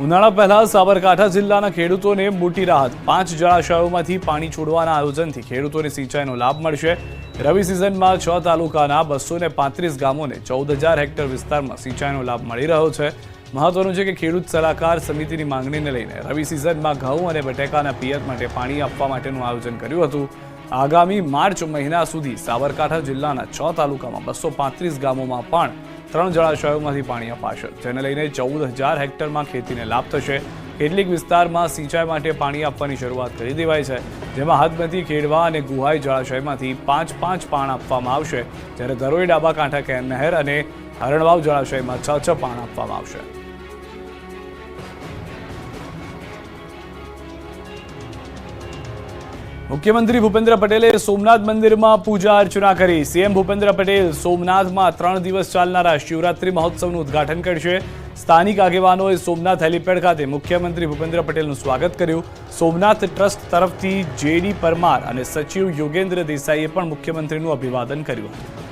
ઉનાળા પહેલા સાબરકાંઠા જિલ્લાના ખેડૂતોને મોટી રાહત। 5 જળાશયોમાંથી પાણી છોડવાના આયોજનથી ખેડૂતોને સિંચાઈનો લાભ મળશે। રવિ સિઝનમાં 6 તાલુકાના 235 ગામોને 14,000 હેક્ટર વિસ્તારમાં સિંચાઈનો લાભ મળી રહ્યો છે। મહત્વનું છે કે ખેડૂત સલાહકાર સમિતિની માંગણીને લઈને રવિ સિઝનમાં ઘઉં અને બટેકાના પિયત માટે પાણી આપવા માટેનું આયોજન કર્યું હતું। આગામી માર્ચ મહિના સુધી સાબરકાંઠા જિલ્લાના 6 તાલુકામાં 235 ગામોમાં પણ 3 જળાશયોમાંથી પાણી અપાશે, જેને લઈને 14,000 હેક્ટરમાં ખેતીને લાભ થશે। કેટલીક વિસ્તારમાં સિંચાઈ માટે પાણી આપવાની શરૂઆત કરી દેવાઈ છે, જેમાં હદમતી, ખેડવા અને ગુહાઈ જળાશયમાંથી 5 પાણ આપવામાં આવશે, જ્યારે ધરોઈ, ડાબા કાંઠા નહેર અને હરણવાવ જળાશયમાં 6 પાણ આપવામાં આવશે। મુખ્યમંત્રી ભૂપેન્દ્ર પટેલે સોમનાથ મંદિરમાં પૂજા અર્ચના કરી। સીએમ ભૂપેન્દ્ર પટેલ સોમનાથમાં 3 દિવસ ચાલનારા શિવરાત્રી મહોત્સવનું ઉદ્ઘાટન કરશે। સ્થાનિક આગેવાનોએ સોમનાથ હેલીપેડ ખાતે મુખ્યમંત્રી ભૂપેન્દ્ર પટેલનું સ્વાગત કર્યું। સોમનાથ ટ્રસ્ટ તરફથી જેડી પરમાર અને સચિવ યોગેન્દ્ર દેસાઈએ પણ મુખ્યમંત્રીનું અભિવાદન કર્યું હતું।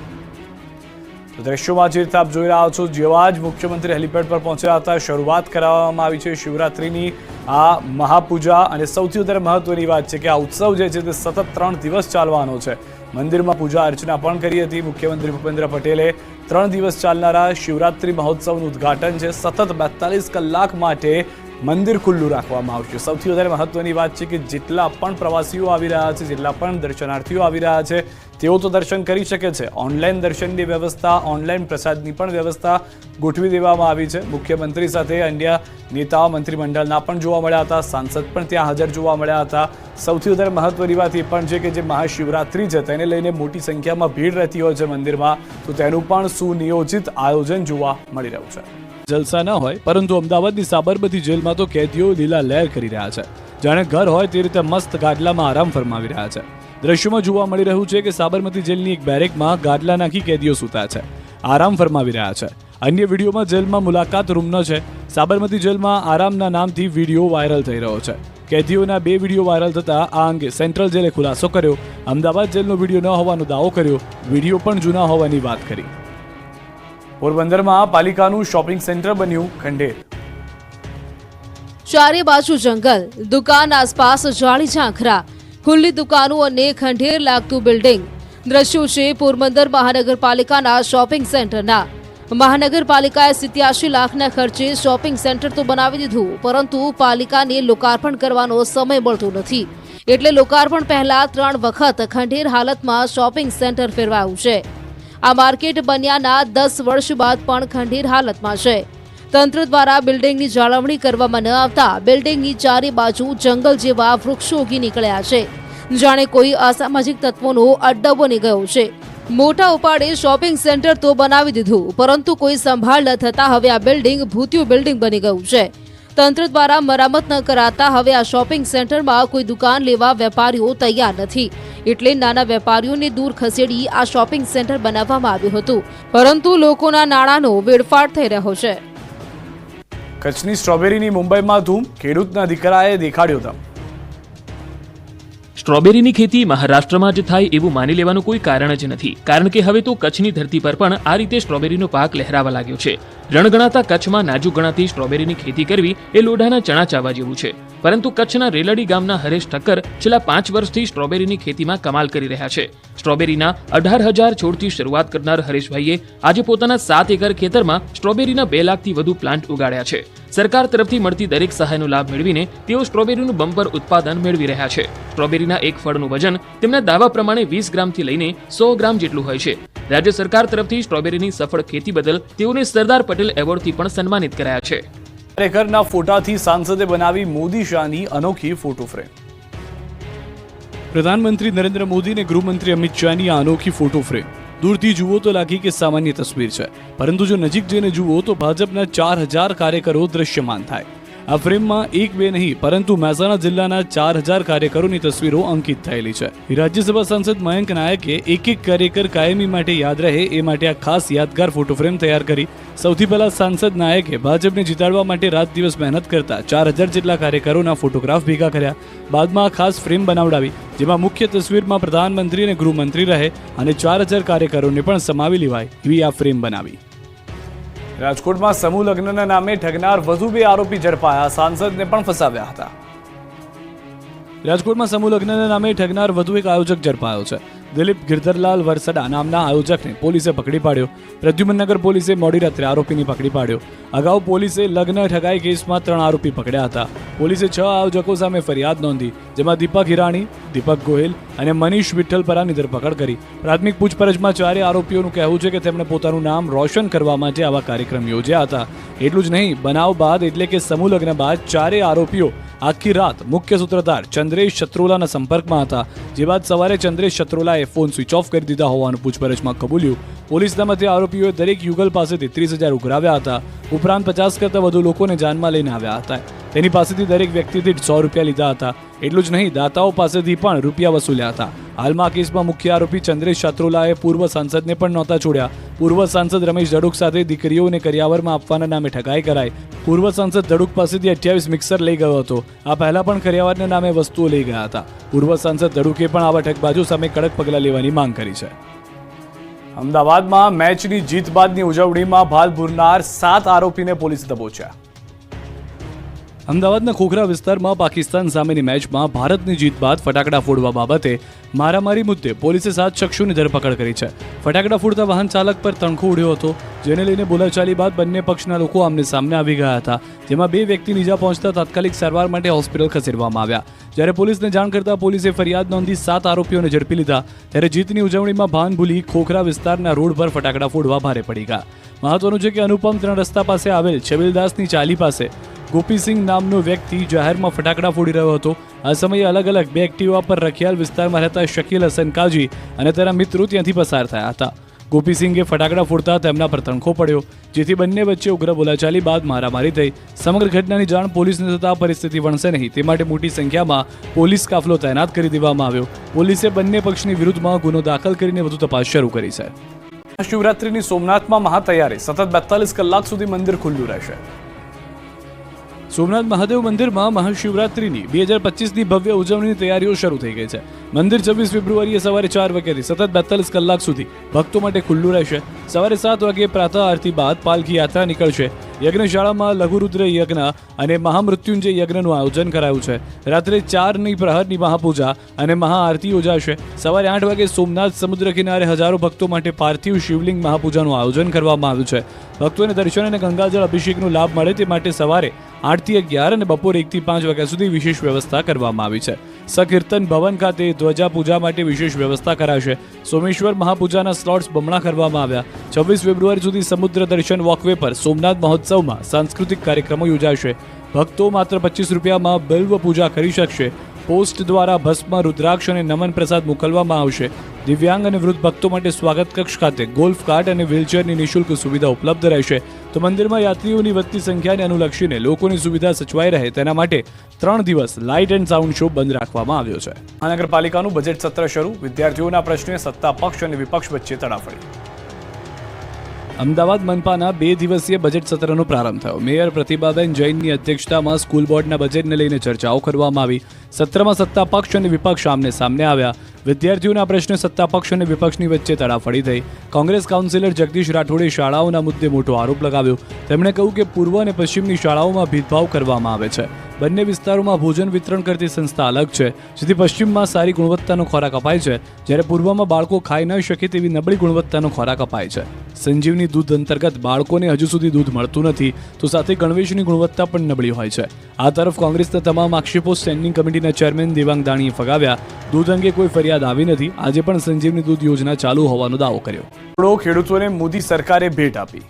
દ્રશ્યોમાં જે રીતે આપ જોઈ રહ્યા છો, જેવા જ મુખ્યમંત્રી હેલીપેડ પર પહોંચ્યા હતા, શરૂઆત કરાવવામાં આવી છે શિવરાત્રીની આ મહાપૂજા। અને સૌથી વધારે મહત્વની વાત છે કે આ ઉત્સવ જે છે તે સતત 3 દિવસ ચાલવાનો છે। મંદિરમાં પૂજા અર્ચના પણ કરી હતી। મુખ્યમંત્રી ભૂપેન્દ્ર પટેલે 3 દિવસ ચાલનારા શિવરાત્રી મહોત્સવનું ઉદ્ઘાટન છે। સતત 42 કલાક માટે મંદિર ખુલ્લું રાખવામાં આવશે। સૌથી વધારે મહત્વની વાત છે કે જેટલા પણ પ્રવાસીઓ આવી રહ્યા છે, જેટલા પણ દર્શનાર્થીઓ આવી રહ્યા છે, તેઓ તો દર્શન કરી શકે છે। ઓનલાઈન દર્શનની વ્યવસ્થા, ઓનલાઈન પ્રસાદની પણ વ્યવસ્થા ગોઠવી દેવામાં આવી છે। મુખ્યમંત્રી સાથે અન્ય નેતાઓ, મંત્રીમંડળના પણ જોવા મળ્યા હતા, સાંસદ પણ ત્યાં હાજર જોવા મળ્યા હતા। સૌથી વધારે મહત્વની વાત એ પણ છે કે જે મહાશિવરાત્રી છે તેને લઈને મોટી સંખ્યામાં ભીડ રહેતી હોય છે મંદિરમાં, તો તેનું પણ સુનિયોજિત આયોજન જોવા મળી રહ્યું છે। જલસા ન હોય, પરંતુ અમદાવાદની સાબરમતી જેલમાં તો કેદીઓ લીલા લહેર કરી રહ્યા છે। જાણે ઘર હોય તે રીતે મસ્ત ગાદલામાં આરામ ફરમાવી રહ્યા છે। દ્રશ્યોમાં જોવા મળી રહ્યું છે કે સાબરમતી જેલની એક બેરેકમાં ગાદલા નાખી કેદીઓ સૂતા છે, આરામ ફરમાવી રહ્યા છે। અન્ય વિડીયોમાં જેલમાં મુલાકાત રૂમનો છે। સાબરમતી જેલમાં આરામના નામથી વિડીયો વાયરલ થઈ રહ્યો છે। કેદીઓના 2 વિડીયો વાયરલ થતા આ અંગે સેન્ટ્રલ જેલે ખુલાસો કર્યો। અમદાવાદ જેલનો વિડીયો ન હોવાનો દાવો કર્યો, વિડીયો પણ જૂના હોવાની વાત કરી। પોરબંદરમાં પાલિકાનું શોપિંગ સેન્ટર બન્યું ખંડેર। ચારે બાજુ જંગલ, દુકાન આસપાસ જાળી ઝાંખરા, ખુલ્લી દુકાનો અને ખંડેર લાગતું બિલ્ડિંગ। દ્રશ્યો છે પોરબંદર મહાનગરપાલિકાના શોપિંગ સેન્ટરના। મહાનગરપાલિકાએ 87 લાખના ખર્ચે શોપિંગ સેન્ટર તો બનાવી દીધું, પરંતુ પાલિકાને લોકાર્પણ કરવાનો સમય મળતો નથી, એટલે લોકાર્પણ પહેલા 3 વખત ખંડેર હાલતમાં શોપિંગ સેન્ટર ફેરવાયું છે। આ માર્કેટ બન્યાના 10 વર્ષ બાદ પણ ખંડેર હાલતમાં છે। તંત્ર દ્વારા બિલ્ડિંગની જાળવણી કરવામાં ન આવતા બિલ્ડિંગની ચારે બાજુ જંગલ જેવા વૃક્ષો ઉગી નીકળ્યા છે, જાણે કોઈ અસામાજિક તત્વોનો અડ્ડો બની ગયો છે। મોટા ઉપાડે શોપિંગ સેન્ટર તો બનાવી દીધું, પરંતુ કોઈ સંભાળ ન થતા હવે આ બિલ્ડિંગ ભૂતિયું બિલ્ડિંગ બની ગયું છે। તંત્ર દ્વારા મરામત ન કરાતા હવે આ શોપિંગ સેન્ટરમાં કોઈ દુકાન લેવા વેપારીઓ તૈયાર નથી, એટલે નાના વેપારીઓને દૂર ખસેડી આ શોપિંગ સેન્ટર બનાવવામાં આવ્યું હતું, પરંતુ લોકોના નાણાંનો વેડફાટ થઈ રહ્યો છે। કચ્છની સ્ટ્રોબેરીની મુંબઈમાં ધૂમ, ખેડૂતના દીકરાએ દેખાડ્યો દમ। સ્ટ્રોબેરીની ખેતી મહારાષ્ટ્રમાં જ થાય એવું માની લેવાનું કોઈ કારણ જ નથી, કારણ કે હવે તો કચ્છની ધરતી પર પણ આ રીતે સ્ટ્રોબેરીનો પાક લહેરાવા લાગ્યો છે। રણગણાતા કચ્છમાં નાજુક ગણાતી સ્ટ્રોબેરીની ખેતી કરવી એ લોઢાના ચણા ચાવવા જેવું છે, પરંતુ કચ્છના રેલડી ગામના હરેશ ઠક્કર છેલ્લા 5 વર્ષથી સ્ટ્રોબેરીની ખેતીમાં કમાલ કરી રહ્યા છે। સ્ટ્રોબેરીના 18,000 છોડથી શરૂઆત કરનાર હરેશભાઈએ આજે પોતાના 7 એકર ખેતરમાં સ્ટ્રોબેરીના 2 લાખથી વધુ પ્લાન્ટ ઉગાડ્યા છે। સરકાર તરફથી મળતી દરેક સહાયનો લાભ મેળવીને તેઓ સ્ટ્રોબેરીનું બમ્પર ઉત્પાદન મેળવી રહ્યા છે। સ્ટ્રોબેરીના એક ફળનું વજન તેમના દાવા પ્રમાણે 20 ગ્રામથી લઈને 100 ગ્રામ જેટલું હોય છે। રાજ્ય સરકાર તરફથી સ્ટ્રોબેરીની સફળ ખેતી બદલ તેઓને સરદાર પટેલ એવોર્ડથી પણ સન્માનિત કરાયા છે। કાર્યકરના ફોટાથી સાંસદે બનાવી મોદી શાહની અનોખી ફોટો ફ્રેમ। પ્રધાનમંત્રી નરેન્દ્ર મોદી અને ગૃહમંત્રી અમિત શાહની આ અનોખી ફોટો ફ્રેમ દૂરથી જુઓ તો લાગી કે સામાન્ય તસવીર છે, પરંતુ જો નજીક જઈને જુઓ તો ભાજપના 4000 કાર્યકરો દ્રશ્યમાન થાય। આ ફ્રેમમાં 1-2 નહીં, પરંતુ મહેસાણા જિલ્લાના 4000 કાર્યકરોની તસવીરો અંકિત થયેલી છે। રાજ્યસભા સાંસદ મયંક નાયકે એક કાર્યકર કાયમી માટે યાદ રહે એ માટે આ ખાસ યાદગાર ફોટો ફ્રેમ તૈયાર કરી। સૌથી પહેલા સાંસદ નાયકે ભાજપને જીતાડવા માટે રાત દિવસ મહેનત કરતા 4000 જેટલા કાર્યકરોના ફોટોગ્રાફ ભેગા કર્યા। બાદમાં આ ખાસ ફ્રેમ બનાવડાવી, જેમાં મુખ્ય તસવીરમાં પ્રધાનમંત્રી અને ગૃહમંત્રી રહે અને 4000 કાર્યકરોને પણ સમાવી લેવાય એવી આ ફ્રેમ બનાવી। રાજકોટમાં સમૂહ લગ્નના નામે ઠગનાર વધુ 2 આરોપી ઝડપાયા, સાંસદને પણ ફસાવ્યા હતા. રાજકોટમાં સમૂહ લગ્નના નામે ઠગનાર વધુ એક આયોજક ઝડપાયો છે. દિલીપ ગિરધરલાલ વરસડા નામના આયોજકને પોલીસે પકડી પાડ્યો. પ્રદ્યુમનનગર પોલીસે મોડી રાત્રે આરોપીને પકડી પાડ્યો. અગાઉ પોલીસે લગ્ન ઠગાઈ કેસમાં 3 આરોપી પકડ્યા હતા. પોલીસે 6 આયોજકો સામે ફરિયાદ નોંધી, જેમાં દીપક હિરાણી, દીપક ગોહિલ અને મનીષ વિઠ્ઠલપરાની ધરપકડ કરી. પ્રાથમિક પૂછપરછમાં 4 આરોપીઓનું કહેવું છે કે તેમણે પોતાનું નામ રોશન કરવા માટે આવા કાર્યક્રમ યોજ્યા હતા. એટલું જ નહીં, બનાવ બાદ એટલે કે સમૂહ લગ્ન બાદ 4 આરોપીઓ આખી રાત મુખ્ય સૂત્રધાર ચંદ્રેશ શત્રુલાના સંપર્કમાં હતા, જે બાદ સવારે ચંદ્રેશ શત્રુલાએ ફોન સ્વિચ ઓફ કરી દીધા હોવાનું પૂછપરછમાં કબૂલ્યું. પોલીસના મતે આરોપીઓએ દરેક યુગલ પાસેથી 30,000 ઉઘરાવ્યા હતા. ઉપરાંત 50 કરતાં વધુ લોકોને જાનમાં લઈને આવ્યા હતા. તેની પાસેથી દરેક વ્યક્તિ દીઠ 100 રૂપિયા લીધા હતા. એટલું જ નહીં, દાતાઓ પાસેથી પણ રૂપિયા વસૂલ્યા હતા. હાલમાં આ કેસમાં મુખ્ય આરોપી ચંદ્રેશ શત્રુલાએ પૂર્વ સાંસદને પણ નહોતા છોડ્યા. પૂર્વ સાંસદ રમેશ ધડુક સાથે દીકરીઓને કરિયાવરમાં આપવાના નામે ઠગાઈ કરાઈ. પૂર્વ સાંસદ ધડુક પાસેથી 28 મિક્સર લઈ ગયો હતો. આ પહેલા પણ કરિયાવરના નામે વસ્તુઓ લઈ ગયા હતા. પૂર્વ સાંસદ ધડુકે પણ આવા ઠગબાજો સામે કડક પગલાં લેવાની માંગ કરી છે. અમદાવાદમાં મેચની જીત બાદની ઉજવણીમાં ભાલ ભૂરનાર 7 આરોપીને પોલીસે દબોચ્યા. અમદાવાદના ખોખરા વિસ્તારમાં પાકિસ્તાન સામેની મેચમાં ભારતની જીત બાદ ફટાકડા ફોડવા બાબતે મારામારી મુદ્દે પોલીસે 7 શખ્સોની ધરપકડ કરી છે. ફટાકડા ફોડતા વાહન ચાલક પર તણખો ઉડ્યો હતો, જેને લઈને બોલાચાલી બાદ બંને પક્ષના લોકો આમને સામને આવી ગયા હતા, જેમાં 2 વ્યક્તિને ઈજા પહોંચતા તાત્કાલિક સારવાર માટે હોસ્પિટલ ખસેડવામાં આવ્યા. જ્યારે પોલીસને જાણ કરતા પોલીસે ફરિયાદ નોંધી 7 આરોપીઓને ઝડપી લીધા. ત્યારે જીતની ઉજવણીમાં ભાન ભૂલી ખોખરા વિસ્તારના રોડ પર ફટાકડા ફોડવા ભારે પડી ગયા. મહત્વનું છે કે અનુપમ 3 રસ્તા પાસે આવેલ છબીલદાસની ચાલી પાસે ગોપીસિંહ નામનો વ્યક્તિ જાહેરમાં ફટાકડા ફોડી રહ્યો હતો. આ સમયે અલગ અલગ 2 એક્ટિવા પર રખિયાલ વિસ્તારમાં રહેતા શકીલ હસન કાજી અને તેના મિત્રો ત્યાંથી પસાર થયા હતા. ગોપીસિંહે ફટાકડા ફોડતા તેમના પર તણખો પડ્યો, જેથી બંને વચ્ચે ઉગ્ર બોલાચાલી બાદ મારામારી થઈ. સમગ્ર ઘટનાની જાણ પોલીસને થતાં પરિસ્થિતિ વણસે નહીં, તે માટે મોટી સંખ્યામાં પોલીસ કાફલો તૈનાત કરી દેવામાં આવ્યો. પોલીસે બંને પક્ષની વિરુદ્ધમાં ગુનો દાખલ કરીને વધુ તપાસ શરૂ કરી છે. શિવરાત્રીની સોમનાથમાં મહાતૈયારી, સતત 42 કલાક સુધી મંદિર ખુલ્લું રહેશે. સોમનાથ મહાદેવ મંદિરમાં મહાશિવરાત્રિની 2025ની ભવ્ય ઉજવણીની તૈયારીઓ શરૂ થઈ ગઈ છે. મંદિર 26 ફેબ્રુઆરીએ સવારે 4 વાગ્યાથી સતત 42 કલાક સુધી ભક્તો માટે ખુલ્લું રહેશે. સવારે 7 વાગ્યે પ્રાતઃ આરતી બાદ પાલખી યાત્રા નીકળશે. યજ્ઞશાળામાં લઘુરુદ્ર યજ્ઞ અને મહામૃત્યુંજય યજ્ઞનું આયોજન કરાયું છે. રાત્રે 4ની પ્રહરની મહાપૂજા અને મહાઆરતી યોજાશે. સવારે 8 વાગે સોમનાથ સમુદ્ર કિનારે હજારો ભક્તો માટે પાર્થિવ શિવલિંગ મહાપૂજાનું આયોજન કરવામાં આવ્યું છે. ભક્તોને દર્શન અને ગંગાજળ અભિષેકનો લાભ મળે તે માટે સવારે 8 થી 11 અને બપોરે 1 થી 5 વાગ્યા સુધી વિશેષ વ્યવસ્થા કરવામાં આવી છે. સકીર્તન ભવન ખાતે ધ્વજા પૂજા માટે વિશેષ વ્યવસ્થા કરાશે. સોમેશ્વર મહાપૂજાના સ્લોટ્સ બમણા કરવામાં આવ્યા. 26 ફેબ્રુઆરી સુધી સમુદ્ર દર્શન વોકવે પર સોમનાથ મહોત્સવમાં સાંસ્કૃતિક કાર્યક્રમો યોજાશે. ભક્તો માત્ર 25 રૂપિયામાં બિલ્વ પૂજા કરી શકશે. પોસ્ટ દ્વારા ભસ્મ, રુદ્રાક્ષ અને નમન પ્રસાદ મોકલવામાં આવશે. દિવ્યાંગ અને વૃદ્ધ ભક્તો માટે સ્વાગત કક્ષ ખાતે ગોલ્ફ કાર્ટ અને વ્હીલચેરની નિઃશુલ્ક સુવિધા ઉપલબ્ધ રહેશે. તો મંદિરમાં યાત્રીઓની વધતી સંખ્યાને અનુલક્ષીને લોકોની સુવિધા સચવાઈ રહે તેના માટે 3 દિવસ લાઇટ એન્ડ સાઉન્ડ શો બંધ રાખવામાં આવ્યો છે. મહાનગરપાલિકાનું બજેટ સત્ર શરૂ, વિદ્યાર્થીઓના પ્રશ્ને સત્તા પક્ષ અને વિપક્ષ વચ્ચે તડાફડી. અમદાવાદ મનપાના 2 દિવસીય બજેટ સત્રનો પ્રારંભ થયો. મેયર પ્રતિભાબેન જૈનની અધ્યક્ષતામાં સ્કૂલ બોર્ડના બજેટને લઈને ચર્ચાઓ કરવામાં આવી. સત્રમાં સત્તા પક્ષ અને વિપક્ષ આમને સામને આવ્યા. વિદ્યાર્થીઓના પ્રશ્ને સત્તા પક્ષ અને વિપક્ષની વચ્ચે તડાફડી થઈ. કોંગ્રેસ કાઉન્સિલર જગદીશ રાઠોડે શાળાઓના મુદ્દે મોટો આરોપ લગાવ્યો. તેમણે કહ્યું કે પૂર્વ અને પશ્ચિમની શાળાઓમાં ભેદભાવ કરવામાં આવે છે. બંને વિસ્તારોમાં ભોજન વિતરણ કરતી સંસ્થા અલગ છે, જેથી પશ્ચિમમાં સારી ગુણવત્તાનો ખોરાક અપાય છે, જ્યારે પૂર્વમાં બાળકો ખાઈ ન શકે તેવી નબળી ગુણવત્તાનો ખોરાક અપાય છે. સંજીવની દૂધ અંતર્ગત બાળકોને હજુ સુધી દૂધ મળતું નથી, તો સાથે ગણવેશની ગુણવત્તા પણ નબળી હોય છે. આ તરફ કોંગ્રેસના તમામ આક્ષેપો સ્ટેન્ડિંગ કમિટીના ચેરમેન દેવાંગ દાણીએ ફગાવ્યા. દૂધ અંગે કોઈ ફરિયાદ આવી નથી. આજે પણ સંજીવની દૂધ યોજના ચાલુ હોવાનો દાવો કર્યો. ખેડૂતોને મોદી સરકારે ભેટ આપી.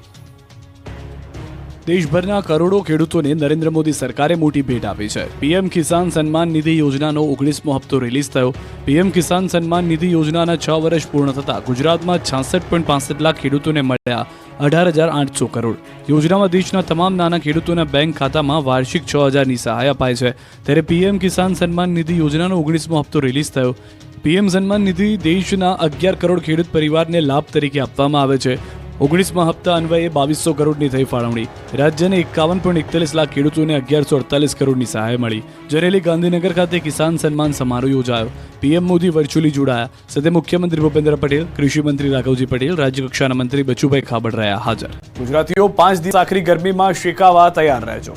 દેશભરના કરોડો ખેડૂતોને નરેન્દ્ર મોદી સરકારે મોટી ભેટ આપી છે. પીએમ કિસાન સન્માન નિધિ યોજનાનો 19મો હપ્તો રિલીઝ થયો. પીએમ કિસાન સન્માન નિધિ યોજનાના 6 વર્ષ પૂર્ણ થતાં ગુજરાતમાં 66.65 લાખ ખેડૂતોને મળ્યા 18,800 કરોડ. યોજનામાં દેશના તમામ નાના ખેડૂતોના બેંક ખાતામાં વાર્ષિક 6,000ની સહાય અપાય છે. ત્યારે પીએમ કિસાન સન્માન નિધિ યોજનાનો 19મો હપ્તો રિલીઝ થયો. પીએમ સન્માન નિધિ દેશના 11 કરોડ ખેડૂત પરિવારને લાભ તરીકે આપવામાં આવે છે. 19મા હપ્તા અન્વયે 2200 કરોડની થઈ ફાળવણી. રાજ્યને 51.41 લાખ ખેડૂતોને 1148 કરોડની સહાય મળી. જરેલી ગાંધીનગર ખાતે કિસાન સન્માન સમારોહ યોજાયો. પીએમ મોદી વર્ચ્યુઅલી જોડાયા. સાથે મુખ્યમંત્રી ભૂપેન્દ્ર પટેલ, કૃષિમંત્રી રાઘવજી પટેલ, રાજ્યકક્ષાના મંત્રી બચુભાઈ ખાબડ રહ્યા હાજર. ગુજરાતીઓ 5 દિવસ આખરી ગરમીમાં શેકાવા તૈયાર રહેજો.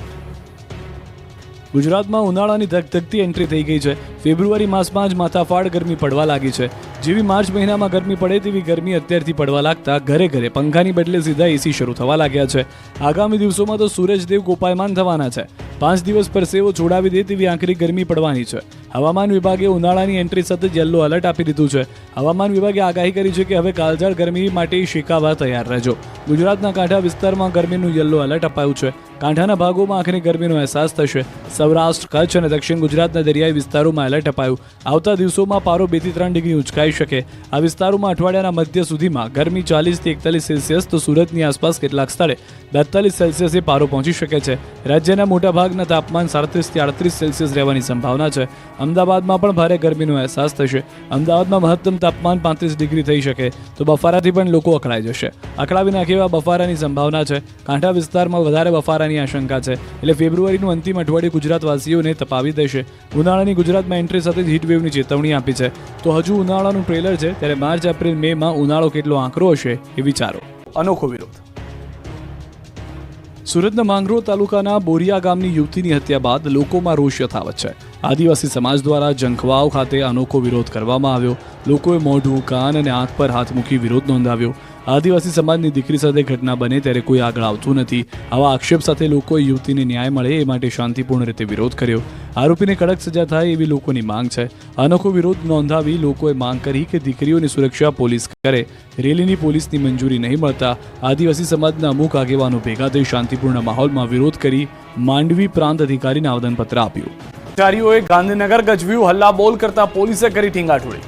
ગુજરાતમાં ઉનાળાની ધગધગતી એન્ટ્રી થઈ ગઈ છે. ફેબ્રુઆરી માસમાં જ માથાફાડ ગરમી પડવા લાગી છે. જેવી માર્ચ મહિનામાં ગરમી પડે તેવી ગરમી અત્યારથી પડવા લાગતા ઘરે ઘરે પંખાની બદલે સીધા એસી શરૂ થવા લાગ્યા છે. આગામી દિવસોમાં તો સૂરજદેવ કોપાયમાન થવાના છે. 5 દિવસ પરસેવો છોડાવી દે તેવી આકરી ગરમી પડવાની છે. હવામાન વિભાગે ઉનાળાની એન્ટ્રી સાથે યલો એલર્ટ આપી દીધું છે. હવામાન વિભાગે આગાહી કરી છે કે હવે કાળઝાળ ગરમી માટે શેકાવા તૈયાર રહેજો. ગુજરાતના કાંઠા વિસ્તારમાં ગરમીનું યલો એલર્ટ અપાયું છે. કાંઠાના ભાગોમાં આખરી ગરમીનો અહેસાસ થશે. સૌરાષ્ટ્ર, કચ્છ અને દક્ષિણ ગુજરાતના દરિયાઈ વિસ્તારોમાં એલર્ટ અપાયું. આવતા દિવસોમાં પારો 2 થી 3 ડિગ્રી ઉંચકાઈ શકે. આ વિસ્તારોમાં અઠવાડિયાના મધ્ય સુધીમાં ગરમી 40 થી 41 સેલ્સિયસ તો સુરતની આસપાસ કેટલાક સ્થળે 42 સેલ્સિયસે પારો પહોંચી શકે છે. રાજ્યના મોટાભાગના તાપમાન 37 થી 38 સેલ્સિયસ રહેવાની સંભાવના છે. અમદાવાદમાં પણ ભારે ગરમીનો અહેસાસ થશે. અમદાવાદમાં મહત્તમ તાપમાન 35 ડિગ્રી થઈ શકે તો બફારાથી પણ લોકો અકળાઈ જશે. અકળાવી નાખે એવા બફારાની સંભાવના છે. કાંઠા વિસ્તારમાં વધારે બફારાની આશંકા છે. એટલે ફેબ્રુઆરીનું અંતિમ અઠવાડિયું ગુજરાતવાસીઓને તપાવી દેશે. ઉનાળાની ગુજરાતમાં એન્ટ્રી સાથે જ હીટવેવની ચેતવણી આપી છે. તો હજુ ઉનાળાનું ટ્રેલર છે, ત્યારે માર્ચ, એપ્રિલ, મેમાં ઉનાળો કેટલો આકરો હશે એ વિચારો. અનોખો વિરોધ. સુરતના માંગરોળ તાલુકાના બોરિયા ગામની યુવતીની હત્યા બાદ લોકોમાં રોષ યથાવત છે. આદિવાસી સમાજ દ્વારા જંખવાવ ખાતે અનોખો વિરોધ કરવામાં આવ્યો. લોકોએ મોઢું, કાન અને આંખ પર હાથ મૂકી વિરોધ નોંધાવ્યો. આદિવાસી સમાજની દીકરી સાથે ઘટના બને ત્યારે કોઈ આગળ આવતું નથી. આવા આક્ષેપ સાથે લોકોએ યુવતીને ન્યાય મળે એ માટે શાંતિપૂર્ણ રીતે વિરોધ કર્યો. આરોપીને કડક સજા થાય એવી લોકોની માંગ છે. અનોખો વિરોધ નોંધાવી લોકોએ માંગ કરી કે દીકરીઓની સુરક્ષા પોલીસ કરે. રેલીની પોલીસની મંજૂરી નહીં મળતા આદિવાસી સમાજના અમુક આગેવાનો ભેગા થઈ શાંતિપૂર્ણ માહોલમાં વિરોધ કરી માંડવી પ્રાંત અધિકારીને આવેદનપત્ર આપ્યું. કર્મચારીઓએ ગાંધીનગર ગજવ્યું. હલ્લા બોલ કરતા પોલીસે કરી ઠીંગાઠોડી.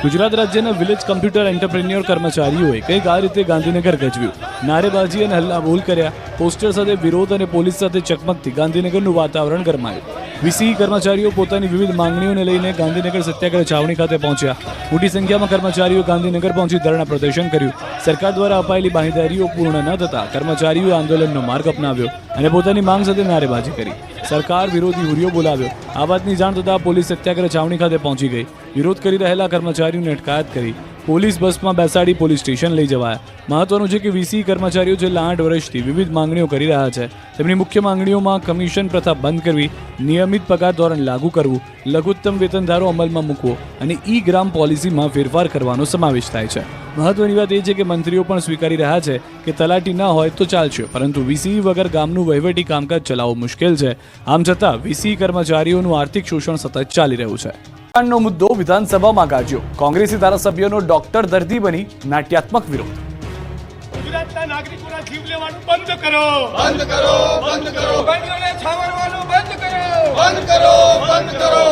ગુજરાત રાજ્યના વિલેજ કમ્પ્યુટર એન્ટરપ્રેન્યોર કર્મચારીઓએ કંઈક આ રીતે ગાંધીનગર ગજવ્યું. નારેબાજી અને હલ્લા બોલ કર્યા. પોસ્ટર સાથે વિરોધ અને પોલીસ સાથે ચકમકથી ગાંધીનગરનું વાતાવરણ ગરમાયું. વીસી કર્મચારીઓ પોતાની વિવિધ માંગણીઓને લઈને ગાંધીનગર સત્યાગ્રહ છાવણી ખાતે પહોંચ્યા. મોટી સંખ્યામાં કર્મચારીઓ ગાંધીનગર પહોંચી ધરણા પ્રદર્શન કર્યું. સરકાર દ્વારા અપાયેલી બાંહેધરીઓ પૂર્ણ ન થતા કર્મચારીઓ આંદોલનનો માર્ગ અપનાવ્યો અને પોતાની માંગ સાથે નારેબાજી કરી. સરકાર વિરોધી હુરિયો બોલાવ્યો. આ વાતની જાણ થતાં પોલીસ સત્યાગ્રહ છાવણી ખાતે પહોંચી ગઈ. વિરોધ કરી રહેલા કર્મચારીઓને અટકાયત કરી. પોલીસ બસમાં બેસાડી પોલીસ સ્ટેશન લઈ જવાયા. મહત્વનું છે કે વીસી કર્મચારીઓ છેલ્લા 8 વર્ષથી વિવિધ માંગણીઓ કરી રહ્યા છે. તેમની મુખ્ય માંગણીઓમાં કમિશન પ્રથા બંધ કરવી, નિયમિત પગાર ધોરણ લાગુ કરવું, લઘુત્તમ વેતનધારો અમલમાં મૂકવો અને ઈ ગ્રામ પોલિસીમાં ફેરફાર કરવાનો સમાવેશ થાય છે. મહત્વની વાત એ છે કે મંત્રીઓ પણ સ્વીકારી રહ્યા છે કે તલાટી ન હોય તો ચાલશે, પરંતુ વીસી વગર ગામનું વહીવટી કામકાજ ચલાવવું મુશ્કેલ છે. આમ છતાં વીસી કર્મચારીઓનું આર્થિક શોષણ સતત ચાલી રહ્યું છે. નો મુદ્દો વિધાનસભામાં ગાજ્યો. કોંગ્રેસી ધારાસભ્યોનો ડોક્ટર દર્દી બની નાટ્યાત્મક વિરોધ. ગુજરાતના નાગરિકોના જીવ લેવાનું બંધ કરો, બંધ કરો, બંધ કરો, બંધીઓને છાવરવાનું બંધ કરો, બંધ કરો, બંધ કરો.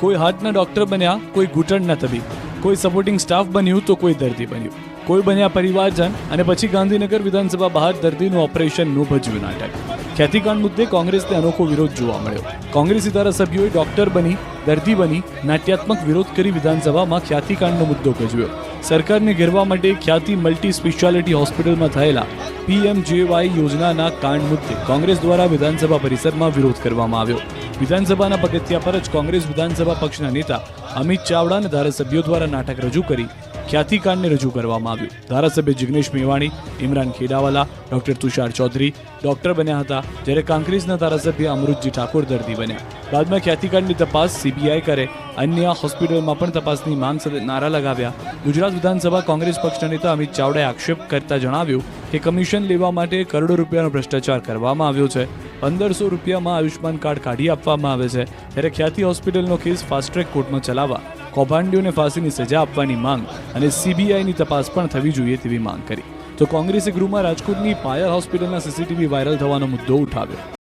કોઈ હાર્ટના ડોક્ટર બન્યા, કોઈ ઘૂંટણના તબીબ, કોઈ સપોર્ટિંગ સ્ટાફ બન્યું તો કોઈ દર્દી બન્યું, કોઈ બન્યા પરિવારજન અને પછી ગાંધીનગર વિધાનસભા બહાર દર્દીનું ઓપરેશનનું ભજવ્યું નાટક. ખ્યાતિકાંડ મુદ્દે કોંગ્રેસને અનોખો વિરોધ જોવા મળ્યો. કોંગ્રેસી ધારાસભ્યોએ ડોક્ટર બની, દર્દી બની નાટ્યાત્મક વિરોધ કરી વિધાનસભામાં ખ્યાતિકાંડનો મુદ્દો ગજવ્યો. સરકારને ઘેરવા માટે ખ્યાતિ મલ્ટી સ્પેશિયાલિટી હોસ્પિટલમાં થયેલા PMJY યોજનાના કાંડ મુદ્દે કોંગ્રેસ દ્વારા વિધાનસભા પરિસરમાં વિરોધ કરવામાં આવ્યો. વિધાનસભાના પગથિયા પર જ કોંગ્રેસ વિધાનસભા પક્ષના નેતા અમિત ચાવડા અને ધારાસભ્યો દ્વારા નાટક રજૂ કરી ખ્યાતિકાંડને રજૂ કરવામાં આવ્યું. ધારાસભ્ય જિગ્નેશ મેવાણી, ઇમરાન ખેડાવાલા, ડોક્ટર તુષાર ચૌધરી ડોક્ટર બન્યા હતા, જ્યારે કાંકરેજના ધારાસભ્ય અમૃતજી ઠાકોર દર્દી બન્યા. બાદમાં ખ્યાતિકાંડની તપાસ CBI કરે. અન્ય હોસ્પિટલમાં પણ તપાસની માંગ સાથે નારા લગાવ્યા. ગુજરાત વિધાનસભા કોંગ્રેસ પક્ષના નેતા અમિત ચાવડાએ આક્ષેપ કરતા જણાવ્યું કે કમિશન લેવા માટે કરોડો રૂપિયાનો ભ્રષ્ટાચાર કરવામાં આવ્યો છે. 1500 રૂપિયામાં આયુષ્માન કાર્ડ કાઢી આપવામાં આવે છે, ત્યારે ખ્યાતિ હોસ્પિટલનો કેસ ફાસ્ટ ટ્રેક કોર્ટમાં ચલાવવા, કૌભાંડીઓને ફાંસીની સજા આપવાની માંગ અને CBIની તપાસ પણ થવી જોઈએ તેવી માંગ કરી. તો કોંગ્રેસે ગૃહમાં રાજકોટની પાયલ હોસ્પિટલના CCTV વાયરલ થવાનો મુદ્દો ઉઠાવ્યો.